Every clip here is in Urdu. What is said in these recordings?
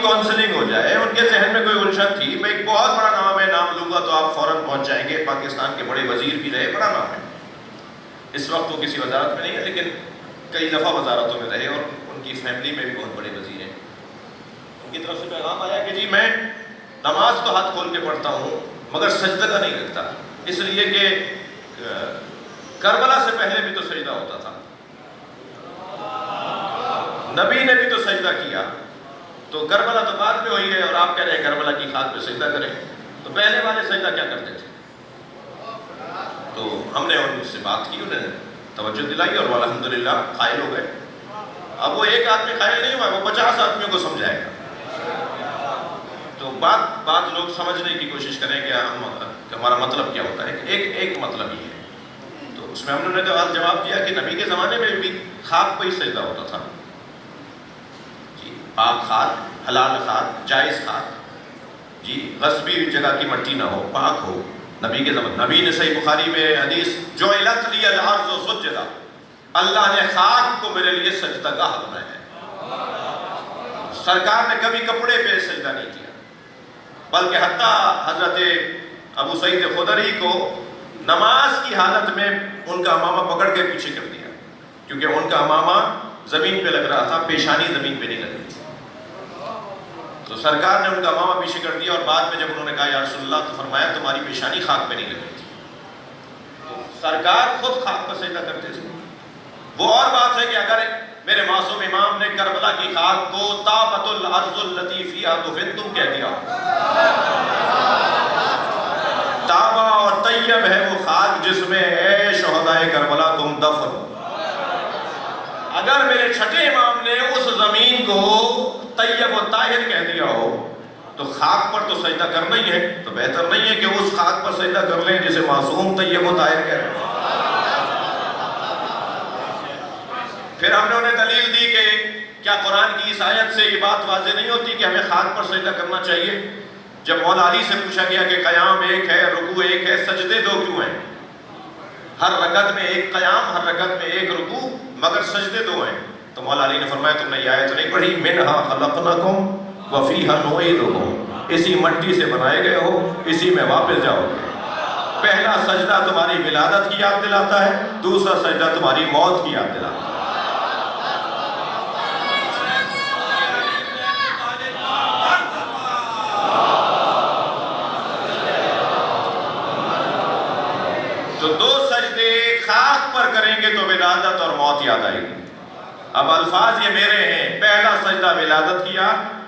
کاؤنسلنگ ہو جائے. ان کے ذہن میں کوئی الجھن تھی. میں ایک بہت بڑا نام ہے, نام لوں گا تو آپ فوراً پہنچ جائیں گے, پاکستان کے بڑے وزیر بھی رہے, بڑا نام ہے. اس وقت وہ کسی وزارت میں نہیں ہے, لیکن کئی دفعہ وزارتوں میں رہے, اور ان کی فیملی میں بھی بہت بڑے وزیر ہیں. ان کی طرف سے پیغام آیا کہ جی میں نماز تو ہاتھ کھول کے پڑھتا ہوں مگر سجدہ کا نہیں رکھتا, اس لیے کہ کربلا سے پہلے بھی تو سجدہ ہوتا تھا, نبی نے بھی تو سجدہ کیا, تو کربلا تو بعد میں ہوئی ہے, اور آپ کہہ رہے ہیں کربلا کی خاک پہ سجدہ کریں, تو پہلے والے سجدہ کیا کرتے تھے؟ تو ہم نے ان سے بات کی, انہیں توجہ دلائی, اور وہ الحمدللہ قائل ہو گئے. اب وہ ایک آدمی قائل نہیں ہوا, وہ 50 آدمیوں کو سمجھائے گا. تو بات لوگ سمجھنے کی کوشش کریں کہ ہمارا مطلب کیا ہوتا ہے. ایک مطلب یہ ہے. تو اس میں ہم نے جواب دیا کہ نبی کے زمانے میں بھی خاک پہ ہی سجدہ ہوتا تھا. جی, پاک خاک, حلال خاک, جائز خاک, جی, غصبی جگہ کی مٹی نہ ہو, پاک ہو. نبی کے زمانے, نبی نے صحیح بخاری میں حدیث جعلت لی الارض سجدا, اللہ نے خاک کو میرے لیے سجدہ گاہ بنایا ہے. سرکار نے کبھی کپڑے پہ سجدہ نہیں کیا, بلکہ حتیٰ حضرت ابو سعید خدری کو نماز کی حالت میں ان کا امامہ پکڑ کے پیچھے کر دیا, کیونکہ ان کا امامہ زمین پہ لگ رہا تھا, پیشانی زمین پہ نہیں لگ رہی تھی. تو سرکار نے ان کا امامہ پیچھے کر دیا, اور بعد میں جب انہوں نے کہا یا رسول اللہ, تو فرمایا تمہاری پیشانی خاک پہ نہیں لگ رہی تھی. تو سرکار خود خاک پر سجدہ کرتے تھے. وہ اور بات ہے کہ اگر میرے معصوم امام نے کربلا کی خاک کو طابت الارض التی فیہا دفنتم کہہ دیا, طابہ اور طیب ہے وہ خاک جس میں اے شہدائے کربلا تم دفن. اگر میرے چھٹے امام نے اس زمین کو طیب و طاہر کہہ دیا ہو, تو خاک پر تو سجدہ کرنا ہی ہے, تو بہتر نہیں ہے کہ اس خاک پر سجدہ کر لیں جسے معصوم طیب و طاہر کہہ رہے ہیں. پھر ہم نے انہیں دلیل دی کہ کیا قرآن کی اس آیت سے یہ بات واضح نہیں ہوتی کہ ہمیں خاک پر سجدہ کرنا چاہیے؟ جب مولا علی سے پوچھا گیا کہ قیام ایک ہے, رکوع ایک ہے, سجدے دو کیوں ہیں؟ ہر رکعت میں ایک قیام, ہر رکعت میں ایک رکوع, مگر سجدے دو ہیں. تو مولا علی نے فرمایا تم نے یہ آیت نہیں پڑھی, منہا خلقناکم وفیہا نعیدکم, اسی مٹی سے بنائے گئے ہو, اسی میں واپس جاؤ گے. پہلا سجدہ تمہاری ولادت کی یاد دلاتا ہے, دوسرا سجدہ تمہاری موت کی یاد دلاتا ہے. تو دو سجدے خاک پر کریں گے تو ولادت اور موت یاد آئے گی. اب الفاظ یہ میرے ہیں, پہلا سجدہ ولادت کی یاد,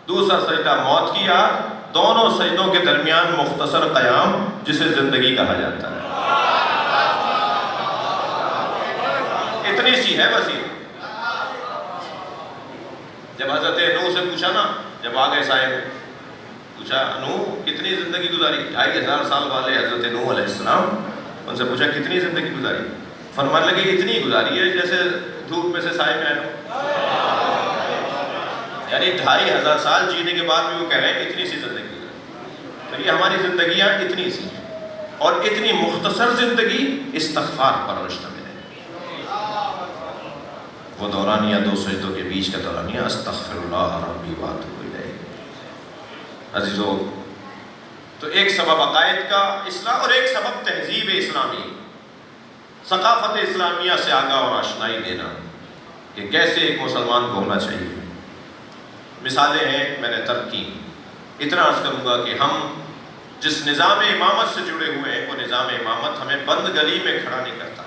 دوسرا سجدہ موت کی یاد, دونوں سجدوں کے درمیان مختصر قیام جسے زندگی کہا جاتا ہے. اتنی سی ہے بس یہ. جب حضرت نوح سے پوچھا نا, جب آگے صاحب پوچھا نوح کتنی زندگی گزاری, 2500 سال والے حضرت نوح علیہ السلام, ان سے پوچھا کتنی زندگی گزاری, فرمانے لگے اتنی گزاری ہے جیسے دھوپ میں سے سائے میں آئے. یعنی 2500 سال جینے کے بعد بھی وہ کہہ رہے ہیں اتنی سی زندگی گزاری. تو یہ ہماری زندگیاں اتنی سی ہیں, اور اتنی مختصر زندگی استغفار پر مشتمل ہے. وہ دورانیہ دو سجدوں کے بیچ کا دورانیہ استغفر اللہ ربی واتوب الیہ. عزیزو, تو ایک سبب عقائد کا اصلاح اور ایک سبب تہذیب اسلامی, ثقافت اسلامیہ سے آگاہ اور آشنائی دینا کہ کیسے ایک مسلمان کو ہونا چاہیے. مثالیں ہیں میں نے ترک کی. اتنا عرض کروں گا کہ ہم جس نظام امامت سے جڑے ہوئے ہیں, وہ نظام امامت ہمیں بند گلی میں کھڑا نہیں کرتا,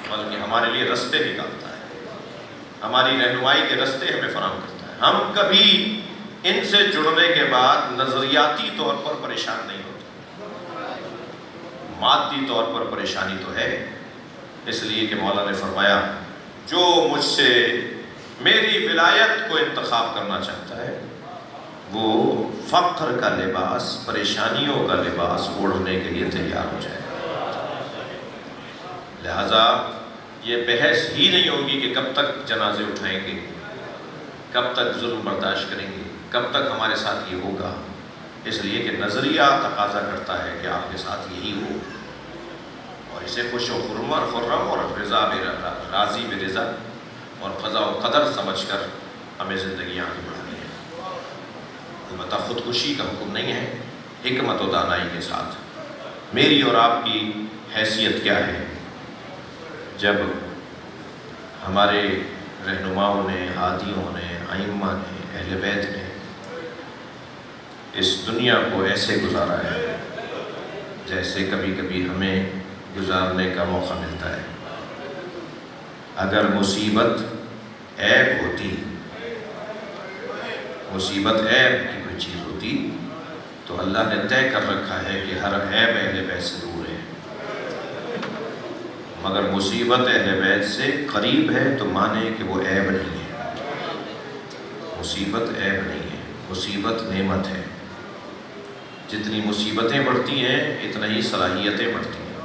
بلکہ ہمارے لیے رستے نکالتا ہے, ہماری رہنمائی کے رستے ہمیں فراہم کرتا ہے. ہم کبھی ان سے جڑنے کے بعد نظریاتی طور پر پریشان نہیں ہوتے, مادی طور پر پریشانی تو ہے. اس لیے کہ مولا نے فرمایا جو مجھ سے میری ولایت کو انتخاب کرنا چاہتا ہے وہ فقر کا لباس, پریشانیوں کا لباس اوڑھنے کے لیے تیار ہو جائے. لہذا یہ بحث ہی نہیں ہوگی کہ کب تک جنازے اٹھائیں گے, کب تک ظلم برداشت کریں گے, کب تک ہمارے ساتھ یہ ہوگا. اس لیے کہ نظریہ تقاضا کرتا ہے کہ آپ کے ساتھ یہی ہو, اور اسے خوش و خرم اور راضی برضا اور قضا و قدر سمجھ کر ہمیں زندگیاں آگے بڑھانی ہیں. البتہ خودکشی کا حکم نہیں ہے، حکمت و دانائی کے ساتھ۔ میری اور آپ کی حیثیت کیا ہے؟ جب ہمارے رہنماؤں نے، ہادیوں نے، ائمہ نے، اہل بیت نے اس دنیا کو ایسے گزارا ہے جیسے کبھی کبھی ہمیں گزارنے کا موقع ملتا ہے۔ اگر مصیبت عیب ہوتی، مصیبت عیب کی کوئی چیز ہوتی تو اللہ نے طے کر رکھا ہے کہ ہر عیب اہل بیت سے دور ہے، مگر مصیبت اہل بیت سے قریب ہے تو مانے کہ وہ عیب نہیں ہے۔ مصیبت عیب نہیں ہے، مصیبت نعمت ہے۔ جتنی مصیبتیں بڑھتی ہیں اتنا ہی صلاحیتیں بڑھتی ہیں،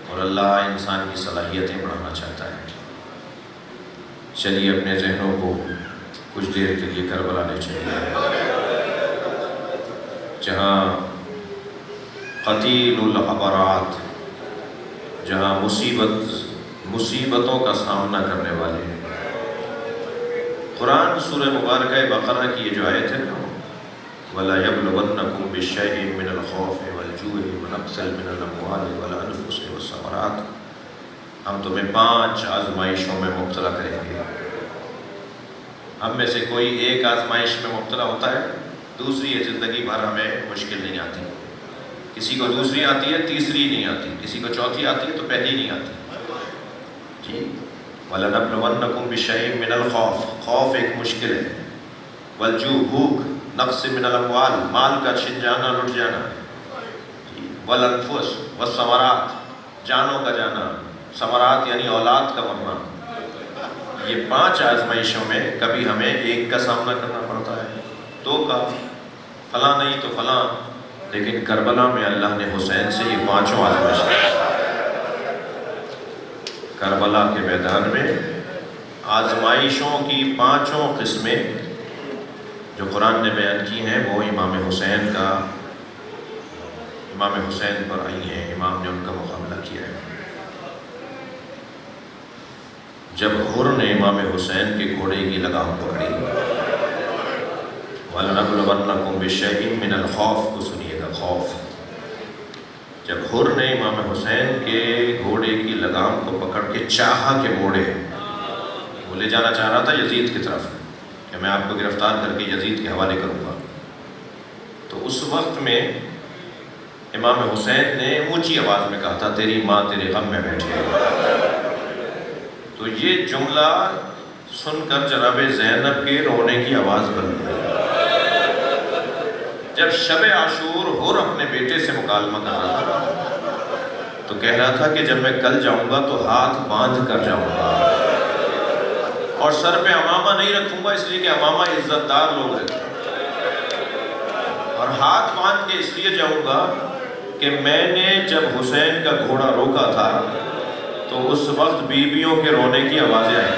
اور اللہ انسان کی صلاحیتیں بڑھانا چاہتا ہے۔ چلیے اپنے ذہنوں کو کچھ دیر کے لیے کربلا لے چلیے، جہاں قتیل العبرات، جہاں مصیبتوں کا سامنا کرنے والے ہیں۔ قرآن سورہ مبارکہ بقرہ کی یہ جو آیت ہے نا، وَلَا يَبْلُوَنَّكُمْ بِالشَّيْءٍ مِّنَ الْخَوْفِ وَالْجُوعِ وَنَقْصٍ مِّنَ الْأَمْوَالِ وَالْأَنفُسِ وَالثَّمَرَاتِ، ہم تمہیں 5 آزمائشوں میں مبتلا کریں گے۔ ہم میں سے کوئی ایک آزمائش میں مبتلا ہوتا ہے، دوسری ہے زندگی بھر ہمیں مشکل نہیں آتی۔ کسی کو دوسری آتی ہے، تیسری نہیں آتی، کسی کو چوتھی آتی ہے تو پہلی نہیں آتی۔ جی وَلَنَبْلُوَنَّكُمْ بِالشَّيْءٍ مِّنَ الْخَوْفِ، خوف ایک مشکل ہے، وَالْجُوعِ بھوک، نقص من الاموال، مال کا چھن جانا، لٹ جانا، والانفس والثمرات، جانوں کا جانا، ثمرات یعنی اولاد کا مرنا۔ یہ 5 آزمائشوں میں کبھی ہمیں ایک کا سامنا کرنا پڑتا ہے، 2 کا، فلاں نہیں تو فلاں، لیکن کربلا میں اللہ نے حسین سے یہ 5 آزمائشیں، کربلا کے میدان میں آزمائشوں کی 5 قسمیں جو قرآن نے بیان کی ہیں وہ امام حسین پر آئی ہیں، امام نے ان کا مقابلہ کیا ہے۔ جب حر نے امام حسین کے گھوڑے کی لگام پکڑی، وَلَنَبْلُوَنَّكُمْ بِالشَّيْءٍ مِّنَ الْخَوْفِ کو سنیے گا، خوف۔ جب حر نے امام حسین کے گھوڑے کی لگام کو پکڑ کے چاہا کہ موڑے، وہ لے جانا چاہ رہا تھا یزید کی طرف کہ میں آپ کو گرفتار کر کے یزید کے حوالے کروں گا، تو اس وقت میں امام حسین نے اونچی آواز میں کہا تھا تیری ماں تیرے غم میں بیٹھی ہے۔ تو یہ جملہ سن کر جناب زینب کے رونے کی آواز بن گئی۔ جب شب عاشور حر اپنے بیٹے سے مکالمہ کر رہا تھا تو کہہ رہا تھا کہ جب میں کل جاؤں گا تو ہاتھ باندھ کر جاؤں گا، اور سر پہ امامہ نہیں رکھوں گا، اس لیے کہ امامہ عزت دار لوگ رکھتے ہیں، اور ہاتھ باندھ کے اس لیے جاؤں گا کہ میں نے جب حسین کا گھوڑا روکا تھا تو اس وقت بیویوں کے رونے کی آوازیں آئیں،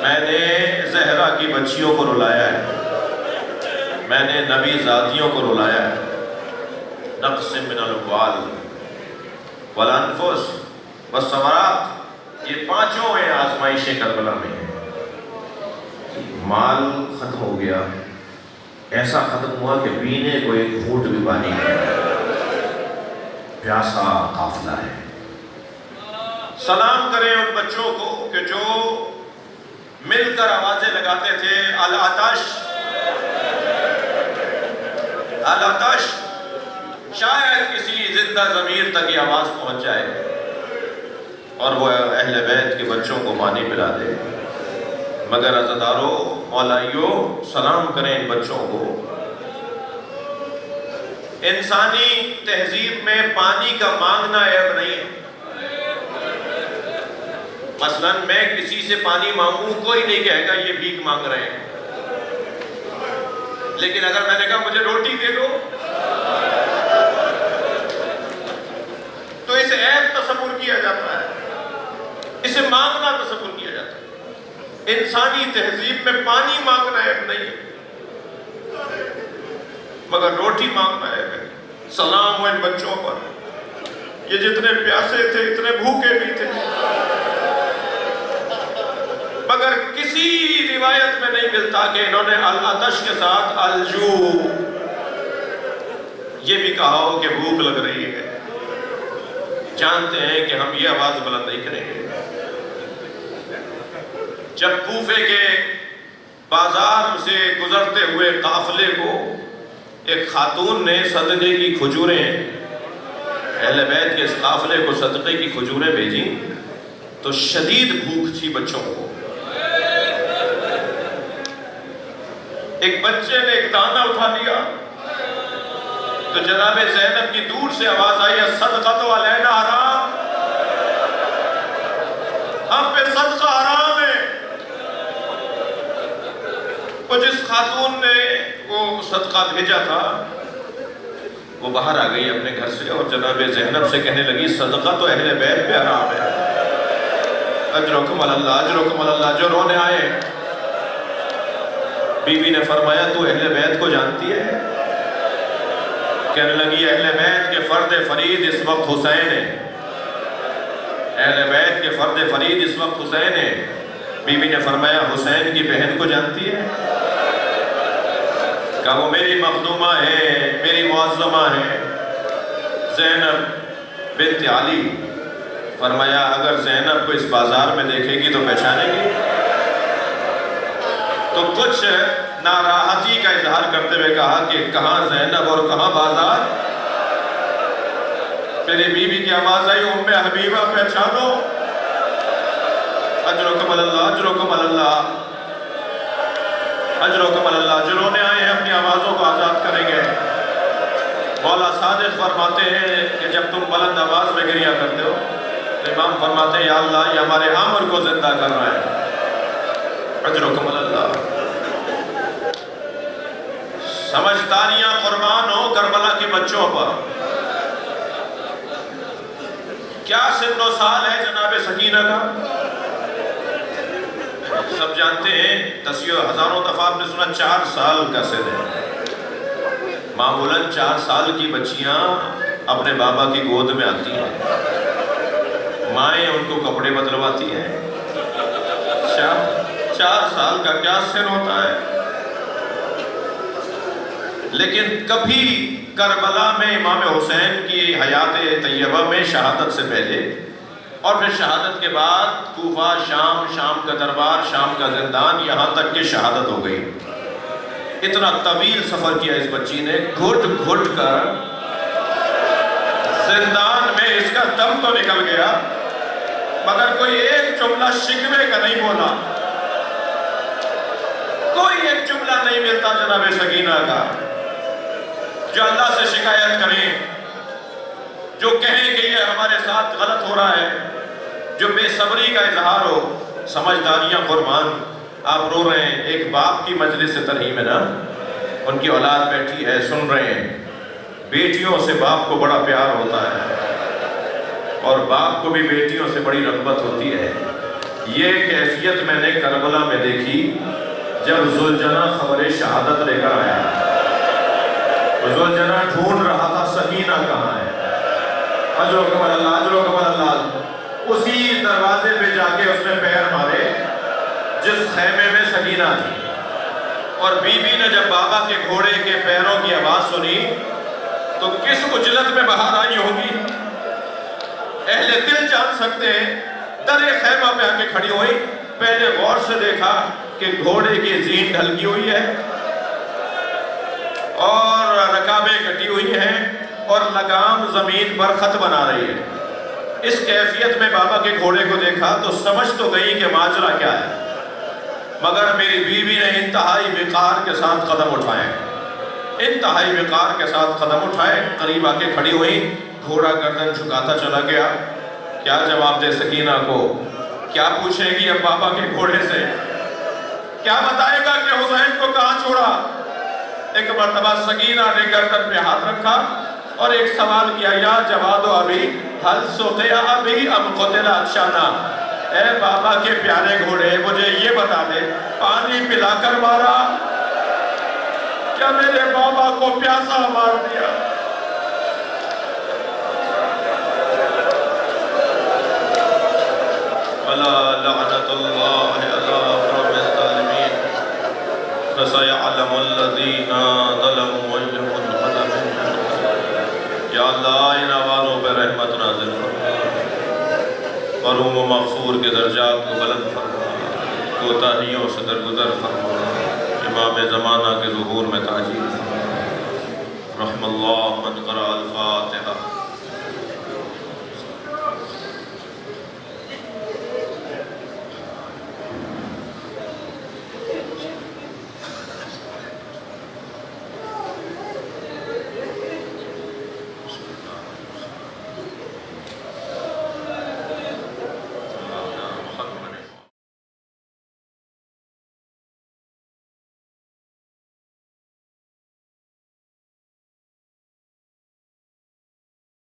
میں نے زہرا کی بچیوں کو رلایا ہے، میں نے نبی زادیوں کو رلایا ہے۔ نقص من الاموال والانفس والثمرات، یہ 5 آزمائشیں کربلا میں ہیں۔ مال ختم ہو گیا، ایسا ختم ہوا کہ پینے کو ایک گھونٹ بھی پانی نہیں، پیاسا قافلہ ہے۔ سلام کریں ان بچوں کو کہ جو مل کر آوازیں لگاتے تھے العطش العطش، شاید کسی زندہ ضمیر تک یہ آواز پہنچ جائے اور وہ اہل بیت کے بچوں کو پانی پلا دے، مگر عزاداروں، مولائیوں، سلام کریں ان بچوں کو۔ انسانی تہذیب میں پانی کا مانگنا عیب نہیں ہے۔ مثلا میں کسی سے پانی مانگوں، کوئی نہیں کہے گا یہ بھیک مانگ رہے ہیں، لیکن اگر میں نے کہا مجھے روٹی دے دو تو اسے عیب تصور کیا جاتا ہے، اسے مانگنا تصور کیا جاتا ہے۔ انسانی تہذیب میں پانی مانگنا عیب نہیں ہے، مگر روٹی مانگنا عیب ہے۔ سلام ہو ان بچوں پر، یہ جتنے پیاسے تھے اتنے بھوکے بھی تھے، مگر کس کسی روایت میں نہیں ملتا کہ انہوں نے العطش کے ساتھ الجو یہ بھی کہا ہو کہ بھوک لگ رہی ہے. جانتے ہیں کہ ہم یہ آواز بلند نہیں کریں گے. جب کوفے کے بازار سے گزرتے ہوئے قافلے کو ایک خاتون نے صدقے کی کھجوریں اہل بیت کے اس قافلے کو صدقے کی کھجوریں بھیجی تو شدید بھوک تھی بچوں کو. ایک بچے نے ایک دانہ اٹھا لیا تو جناب زینب کی دور سے آواز آئی صدقہ تو علینا حرام، ہم پہ صدقہ حرام ہے. وہ جس خاتون نے وہ صدقہ بھیجا تھا وہ باہر آ گئی اپنے گھر سے اور جناب زینب سے کہنے لگی صدقہ تو اہل بیت پہ حرام ہے. اجرکم اللہ اجرکم اللہ. جو رونے آئے بی بی نے فرمایا تو اہل بیت کو جانتی ہے؟ کہنے لگی اہل بیت کے فرد فرید اس وقت حسین ہے. اہل بیت کے فرد فرید اس وقت حسین ہے. بی بی نے فرمایا حسین کی بہن کو جانتی ہے؟ کہا وہ میری مخدومہ ہے، میری معظمہ ہے، زینب بنت علی. فرمایا اگر زینب کو اس بازار میں دیکھے گی تو پہچانے گی؟ تو کچھ ناراحتی کا اظہار کرتے ہوئے کہا کہ کہاں زینب اور کہاں بازار. میری بیوی کی آواز آئی ام حبیبہ پہچانو. اجرکم اللہ اجرکم اللہ اجرکم اللہ. جو رونے آئے ہیں اپنی آوازوں کو آزاد کریں گے. مولا صادق فرماتے ہیں کہ جب تم بلند آواز میں گریہ کرتے ہو تو امام فرماتے ہیں یا اللہ یہ ہمارے عامر کو زندہ کر رہا ہے. اجرکم اللہ. سمجھداریاں قربان ہو کربلا کے بچوں پر. کیا سن و سال ہے جناب سکینہ کا؟ سب جانتے ہیں، ہزاروں دفعہ آپ نے سنا 4 سال کا سن ہے. معمولاً 4 سال کی بچیاں اپنے بابا کی گود میں آتی ہیں، مائیں ان کو کپڑے بدلواتی ہیں. 4 سال کا کیا سن ہوتا ہے؟ لیکن کبھی کربلا میں امام حسین کی حیات طیبہ میں شہادت سے پہلے اور پھر شہادت کے بعد کوفہ، شام کا دربار، شام کا زندان، یہاں تک کہ شہادت ہو گئی. اتنا طویل سفر کیا اس بچی نے، گھٹ گھٹ کر زندان میں اس کا دم تو نکل گیا مگر کوئی ایک جملہ شکوے کا نہیں بولا. کوئی ایک جملہ نہیں ملتا جناب سکینہ کا جو اللہ سے شکایت کریں، جو کہیں کہ یہ ہمارے ساتھ غلط ہو رہا ہے، جو بے صبری کا اظہار ہو. سمجھداریاں قربان. آپ رو رہے ہیں، ایک باپ کی مجلس سے ترہیم ہے نا، ان کی اولاد بیٹھی ہے، سن رہے ہیں. بیٹیوں سے باپ کو بڑا پیار ہوتا ہے اور باپ کو بھی بیٹیوں سے بڑی رغبت ہوتی ہے. یہ کیفیت میں نے کربلا میں دیکھی جب ذوالجناح خبر شہادت لے کر آیا. ذوالجناح ڈھونڈ رہا تھا سکینہ کہاں ہے. اجرکم اللہ اجرکم اللہ. اسی دروازے پہ جا کے اس نے پیر مارے جس خیمے میں سکینہ تھی. اور بی بی نے جب بابا کے گھوڑے کے پیروں کی آواز سنی تو کس اجلت میں باہر آئی ہوگی. اہل دل جان سکتے ہیں. در خیمہ پہ آ کے کھڑی ہوئی، پہلے غور سے دیکھا کہ گھوڑے کی زین ڈھلکی ہوئی ہے اور رکابیں کٹی ہوئی ہیں اور لگام زمین پر خط بنا رہی ہے. اس کیفیت میں بابا کے گھوڑے کو دیکھا تو سمجھ تو گئی کہ ماجرا کیا ہے. مگر میری بیوی نے انتہائی وقار کے ساتھ قدم اٹھائے، انتہائی وقار کے ساتھ قدم اٹھائے. قریب آ کے کھڑی ہوئی، گھوڑا گردن جھکاتا چلا گیا. کیا جواب دے سکینہ کو؟ کیا پوچھے گی اب بابا کے گھوڑے سے؟ کیا بتائے گا کہ حسین کو کہاں چھوڑا؟ ایک مرتبہ سکینہ نے گردن پہ ہاتھ رکھا اور ایک سوال کیا، یا جواد ابھی حل سقیا ابھی ام قتل افشانہ. اے بابا کے پیارے گھوڑے، مجھے یہ بتا دے، پانی پلا کر مارا کیا میرے بابا کو پیاسا مار دیا؟ اللہ لعنت اللہ علی فسيعلم الذين ظلموا أي منقلب یا اللہ ان آوازوں پہ رحمت نازل فرما، مرحوم و مغفور کے درجات کو بلند فرما، کوتاہیوں سے درگزر فرما، امام زمانہ کے ظہور میں تاجیل فرما۔ رحم اللہ من قرأ الفاتحہ۔